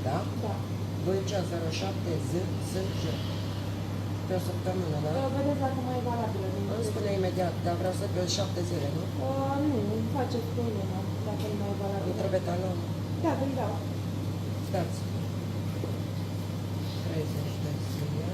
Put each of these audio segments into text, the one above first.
da? Da. 207 Z. Pe o săptămână, da? Vedeți dacă mai e valabilă. Îmi spune imediat, dar vreau să pe 7 zile, nu? Nu, faceți cu mine, dacă nu mai e valabilă. Nu trebuie talon. Da, îmi dau. Stați. 30 de zile.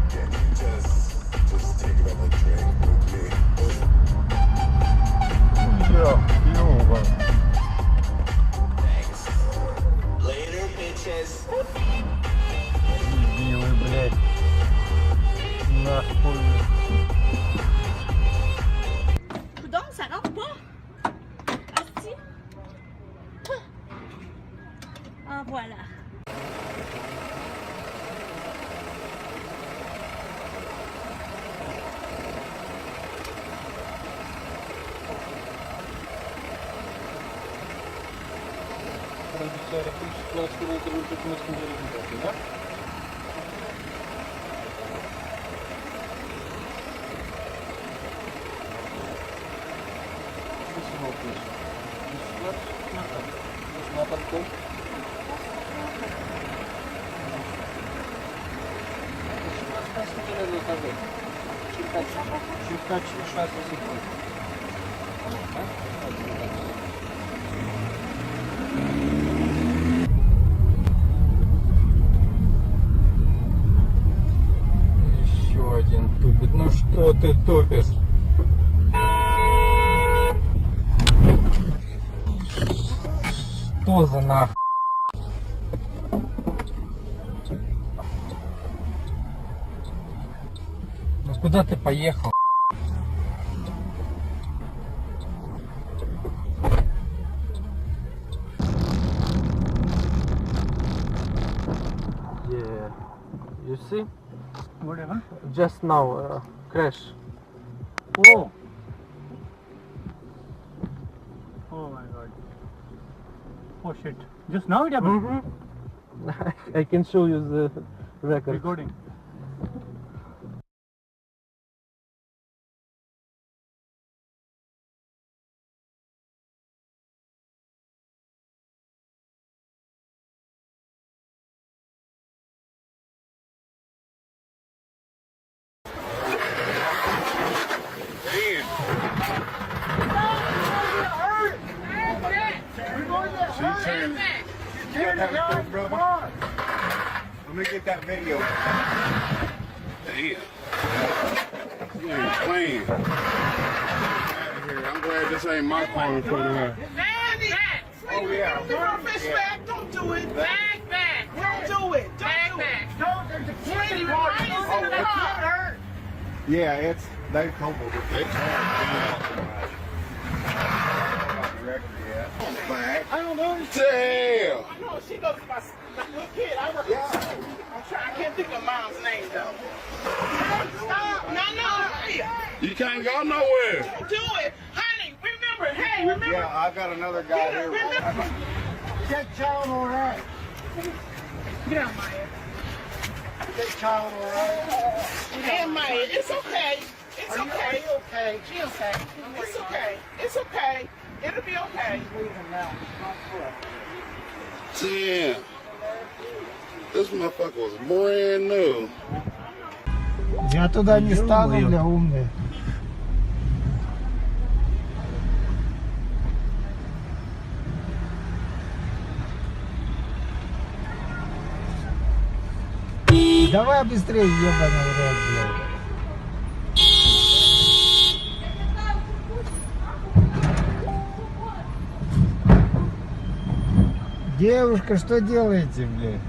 Can you just take another drink with me? Thanks. Later, bitches. Милый, блядь. Нахуй. Donc, ça rentre pas. Asti. Ah, voilà. Да? Circa 5-6 secunde. Еще один тупит. Ну что ты тупишь? Что за нахуй? Ну куда ты поехал? Yeah, you see? Whatever. Just now, crash. Oh. Oh my god. Oh shit. Just now it happened. Mm-hmm. I can show you the record. Recording. Let me get that video. Damn. You ain't playing. Out of here. I'm glad this ain't my car in front of her. Back! Oh, yeah. Don't fish back! Don't do it! Back! Don't do it! Don't do it! Don't! There's a kid in the car! Yeah, it's they tumbled it. They back. I don't know. Damn. I know she goes to my little kid. I work with I'm trying. I can't think of mom's name though. Stop! No! You can't go nowhere. Don't do it, honey. Remember, hey, remember. Yeah, I got another guy here. Remember. That child alright. Get out, Maya. That child alright. And Maya, it's okay. It's okay. Okay. She okay. It's okay. It's okay. It'll be okay. Damn. This motherfucker was brand new. Я туда не стану, бля, умный. Давай быстрее, ебаный в рот, блядь. Девушка, что делаете, блядь?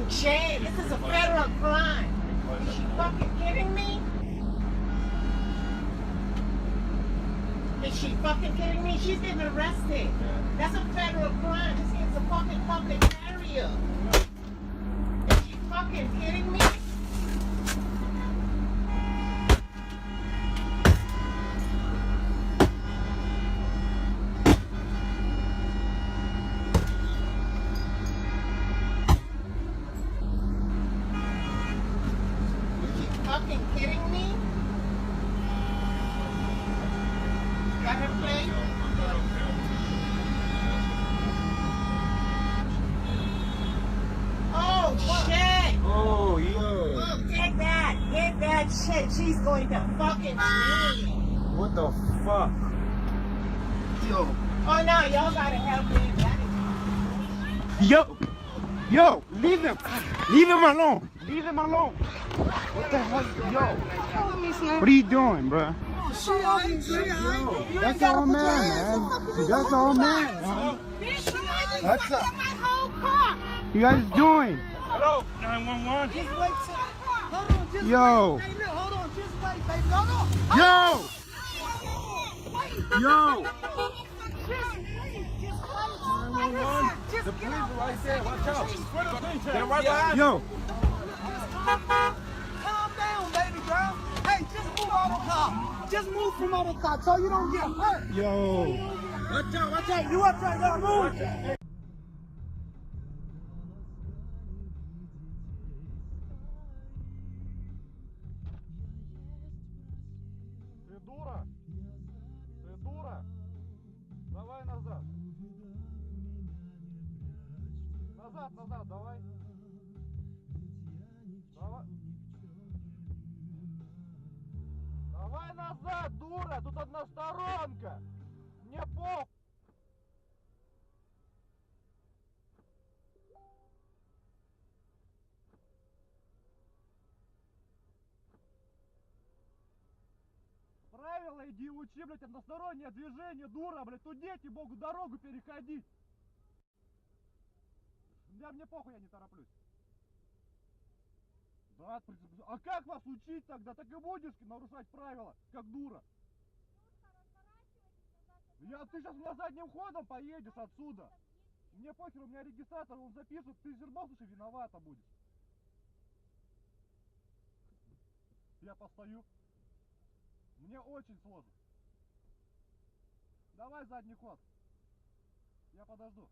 fucking jail. This is a federal crime. Is she fucking kidding me? Is she fucking kidding me? She's getting arrested. That's a federal crime. This is a fucking public area. Is she fucking kidding me? Fucking kidding me? Got her plate? Oh shit! Oh, yeah. Oh, get that shit. She's going to fucking jail. What the fuck? Yo. Oh no, y'all gotta help me. Yo, leave him. Leave him alone. Leave him alone. What the hell? Yo. What are you doing, bro? That's all man. That's all man. What's up? You guys doing? Hello, 911. Just wait. Hold on, just Yo. wait. Hey, look, hold on, just wait, baby. No. Yo. Just get out. Right there, watch out. They're right behind. Yo. Calm down, baby girl. Hey, just move out of the car. Just move from out of the car so you don't get hurt. Yo. Watch out. You up right now, move. Ты дура? Ты дура? Давай назад. Назад, давай. Давай назад, дура! Тут односторонка! Мне пох! Правила иди учи, блядь, одностороннее движение, дура, блядь, тут дети могут дорогу переходить. Мне похуй, я не тороплюсь. Да, а как вас учить тогда? Так и будешь нарушать правила, как дура. Ты сейчас у меня задним ходом поедешь отсюда. Мне похер, у меня регистратор, он запишет, ты все равно, слушай, виновата будешь. Я постою. Мне очень сложно. Давай задний ход. Я подожду.